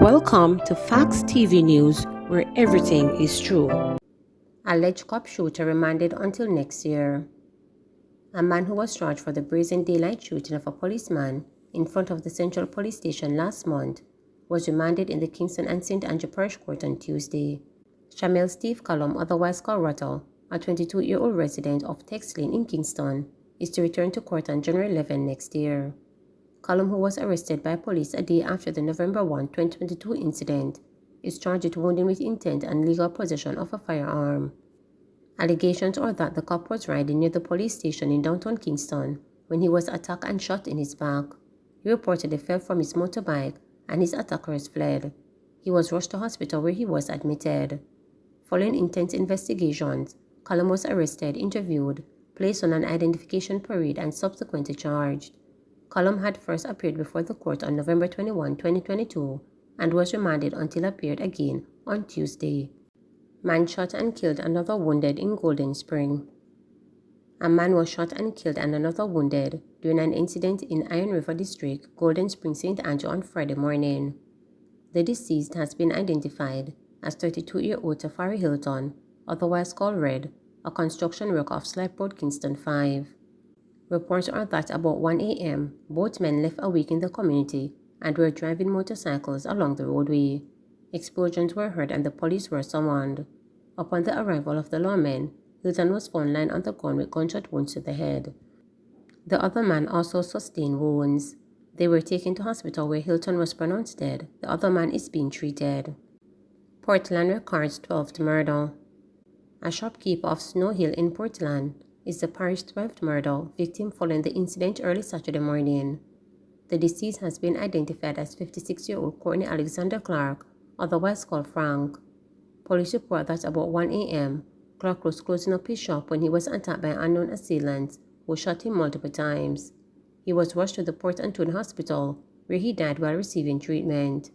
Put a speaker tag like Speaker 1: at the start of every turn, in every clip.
Speaker 1: Welcome to Facts TV News, where everything is true. Alleged cop shooter remanded until next year. A man who was charged for the brazen daylight shooting of a policeman in front of the Central Police Station last month was remanded in the Kingston and St. Andrew Parish Court on Tuesday. Shamil Steve Callum, otherwise called Rutter, a 22-year-old resident of Tex Lane in Kingston, is to return to court on January 11 next year. Callum, who was arrested by police a day after the November 1, 2022 incident, is charged with wounding with intent and legal possession of a firearm. Allegations are that the cop was riding near the police station in downtown Kingston when he was attacked and shot in his back. He reportedly fell from his motorbike and his attackers fled. He was rushed to hospital where he was admitted. Following intense investigations, Callum was arrested, interviewed, placed on an identification parade and subsequently charged. Callum had first appeared before the court on November 21, 2022 and was remanded until appeared again on Tuesday. Man shot and killed, another wounded in Golden Spring. A man was shot and killed and another wounded during an incident in Iron River District, Golden Spring, St. Andrew on Friday morning. The deceased has been identified as 32-year-old Tafari Hilton, otherwise called Red, a construction worker of Slip Road, Kingston 5. Reports are that about 1 a.m., both men left a week in the community and were driving motorcycles along the roadway. Explosions were heard and the police were summoned. Upon the arrival of the lawmen, Hilton was found lying on the ground with gunshot wounds to the head. The other man also sustained wounds. They were taken to hospital where Hilton was pronounced dead. The other man is being treated. Portland records 12th murder. A shopkeeper of Snow Hill in Portland is the parish's 12th murder victim following the incident early Saturday morning. The deceased has been identified as 56-year-old Courtney Alexander Clark, otherwise called Frank. Police report that about 1 a.m., Clark was closing up his shop when he was attacked by unknown assailants who shot him multiple times. He was rushed to the Port Antonio Hospital, where he died while receiving treatment.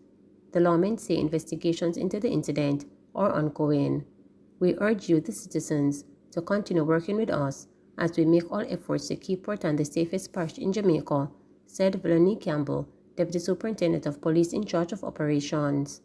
Speaker 1: The lawmen say investigations into the incident are ongoing. We urge you, the citizens, to continue working with us as we make all efforts to keep Portland the safest parish in Jamaica, said Valerie Campbell, Deputy Superintendent of Police in charge of operations.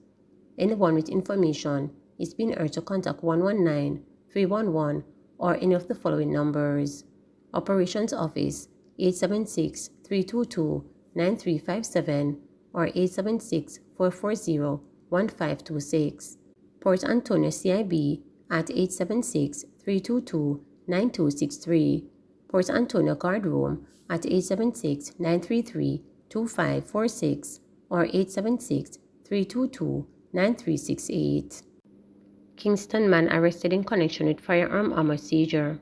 Speaker 1: Anyone with information is being urged to contact 119-311 or any of the following numbers. Operations Office 876-322-9357 or 876-440-1526. Port Antonio CIB at 876-322-9263, Port Antonio Guard Room at 876-933-2546 or 876-322-9368. Kingston man arrested in connection with firearm armor seizure.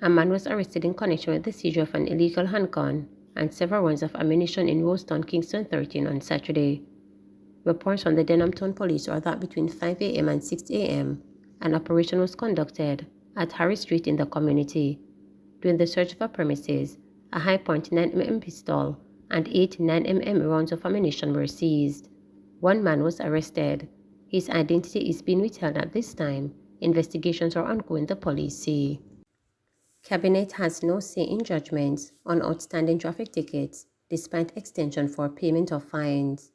Speaker 1: A man was arrested in connection with the seizure of an illegal handgun and several rounds of ammunition in Roseton, Kingston 13 on Saturday. Reports from the Denhamton Police are that between 5 a.m. and 6 a.m., an operation was conducted at Harris Street in the community. During the search of a premises, a high-point 9mm pistol and 8 9mm rounds of ammunition were seized. One man was arrested. His identity is being withheld at this time. Investigations are ongoing, the police say. Cabinet has no say in judgments on outstanding traffic tickets despite extension for payment of fines.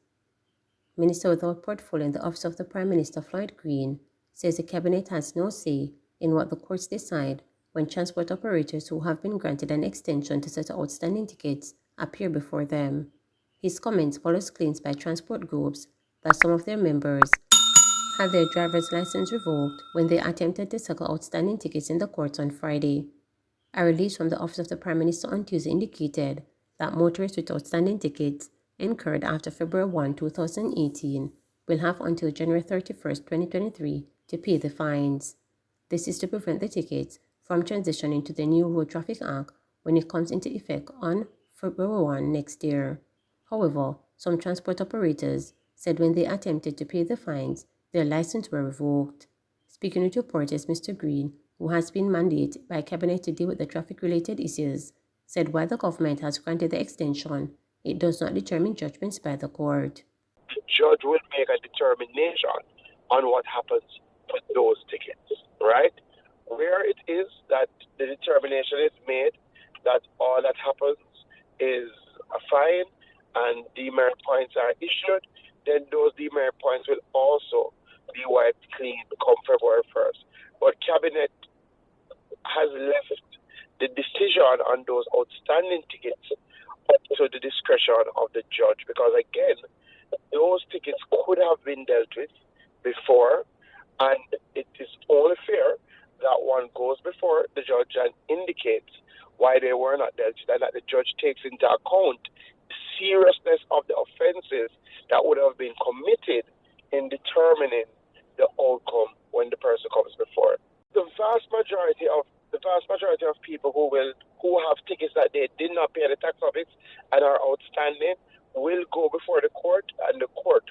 Speaker 1: Minister without portfolio in the Office of the Prime Minister, Floyd Green, says the Cabinet has no say in what the courts decide when transport operators who have been granted an extension to settle outstanding tickets appear before them. His comments follows claims by transport groups that some of their members had their driver's license revoked when they attempted to settle outstanding tickets in the courts on Friday. A release from the Office of the Prime Minister on Tuesday indicated that motorists with outstanding tickets incurred after February 1, 2018 will have until January 31, 2023 to pay the fines. This is to prevent the tickets from transitioning to the new Road Traffic Act when it comes into effect on February 1 next year. However, some transport operators said when they attempted to pay the fines, their licenses were revoked. Speaking with reporters, Mr. Green, who has been mandated by Cabinet to deal with the traffic-related issues, said while the government has granted the extension, it does not determine judgments by the court.
Speaker 2: The judge will make a determination on what happens with those tickets, right? Where it is that the determination is made that all that happens is a fine and demerit points are issued, then those demerit points will also be wiped clean come February 1st. But Cabinet has left the decision on those outstanding tickets up to the discretion of the judge, because again, those tickets could have been dealt with before, and it is only fair that one goes before the judge and indicates why they were not dealt with, and that the judge takes into account the seriousness of the offenses that would have been committed in determining the outcome when the person comes before. The vast majority of people who have tickets that they did not pay the tax of it and are outstanding will go before the court, and the court,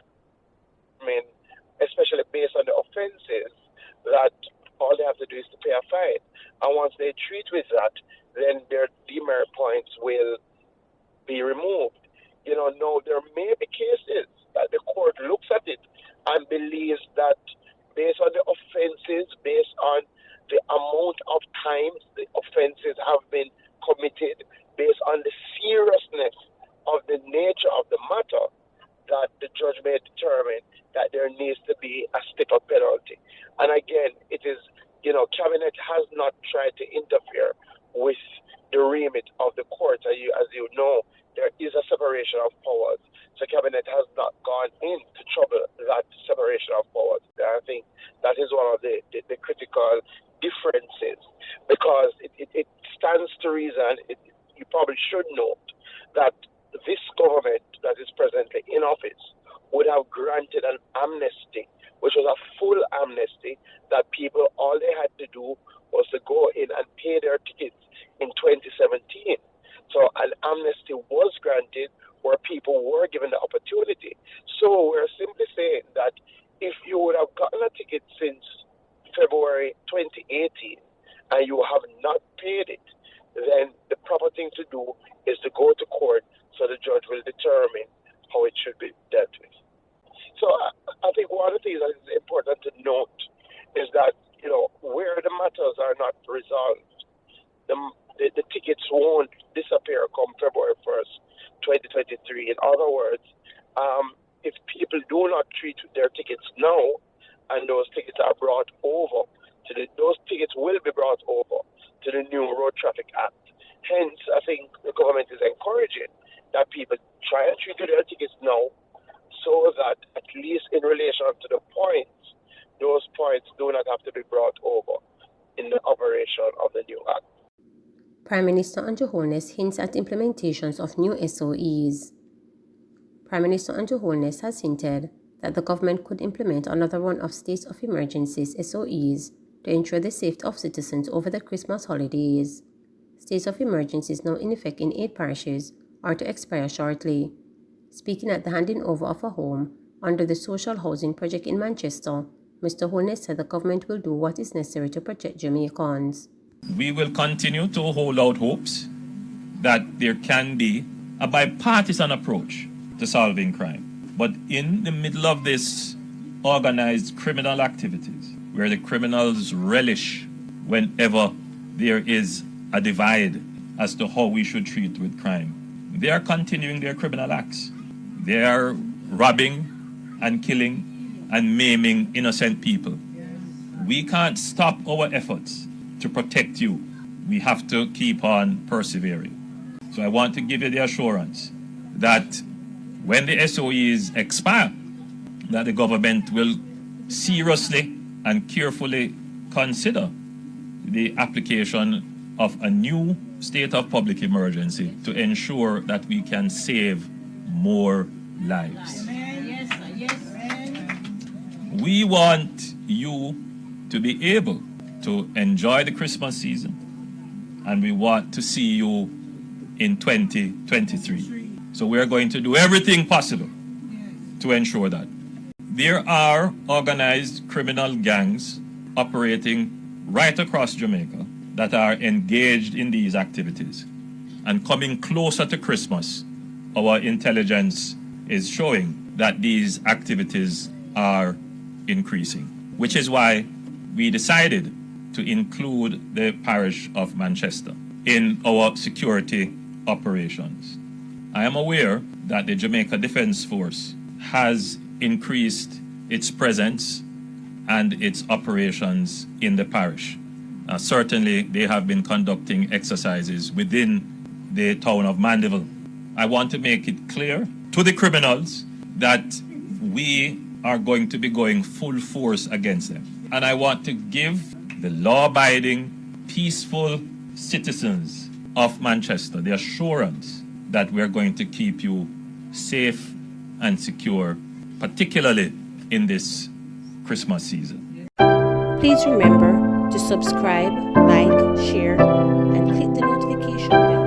Speaker 2: especially based on the offenses, that all they have to do is to pay a fine. And once they treat with that, then their demerit points will be removed. Now there may be cases that the court looks at it and believes that based on the offenses, based on the amount of times the offenses have been committed, based on the seriousness of the nature of the matter, that the judge may determine that there needs to be a step-up penalty. And again, it is, Cabinet has not tried to interfere with the remit of the court. As you know, there is a separation of powers. So Cabinet has not gone into trouble that separation of powers. I think that is one of the critical differences, because it stands to reason, you probably should note, that this government that is presently in office would have granted an amnesty, which was a full amnesty, that people, all they had to do was to go in and pay their tickets in 2017. So an amnesty was granted where people were given the opportunity. So we're simply saying that if you would have gotten a ticket since February 2018 and you have not paid it, then the proper thing to do is to go to court so the judge will determine how it should be dealt with. So I think one of the things that is important to note is that, where the matters are not resolved, the tickets won't disappear come February 1st, 2023. In other words, if people do not treat their tickets now, and those tickets are brought over those tickets will be brought over to the new Road Traffic Act. Hence, I think the government is encouraging that people try and treat their tickets now, so that at least in relation to the points, those points do not have to be brought over in the operation of the new act.
Speaker 1: Prime Minister Andrew Holness hints at implementations of new SOEs. Prime Minister Andrew Holness has hinted that the government could implement another run of states of emergencies SOEs to ensure the safety of citizens over the Christmas holidays. States of emergencies now in effect in 8 parishes are to expire shortly. Speaking at the handing over of a home under the social housing project in Manchester, Mr. Holness said the government will do what is necessary to protect Jamaicans.
Speaker 3: We will continue to hold out hopes that there can be a bipartisan approach to solving crime. But in the middle of this organized criminal activities, where the criminals relish whenever there is a divide as to how we should treat with crime, they are continuing their criminal acts. They are robbing and killing and maiming innocent people. We can't stop our efforts to protect you. We have to keep on persevering. So I want to give you the assurance that when the SOEs expire, that the government will seriously and carefully consider the application of a new state of public emergency to ensure that we can save more lives. We want you to be able to enjoy the Christmas season, and we want to see you in 2023. So we're going to do everything possible to ensure that. There are organized criminal gangs operating right across Jamaica that are engaged in these activities. And coming closer to Christmas, our intelligence is showing that these activities are increasing, which is why we decided to include the parish of Manchester in our security operations. I am aware that the Jamaica Defence Force has increased its presence and its operations in the parish. Certainly, they have been conducting exercises within the town of Mandeville. I want to make it clear to the criminals that we are going to be going full force against them. And I want to give the law-abiding, peaceful citizens of Manchester the assurance that we're going to keep you safe and secure, particularly in this Christmas season.
Speaker 1: Please remember to subscribe, like, share, and click the notification bell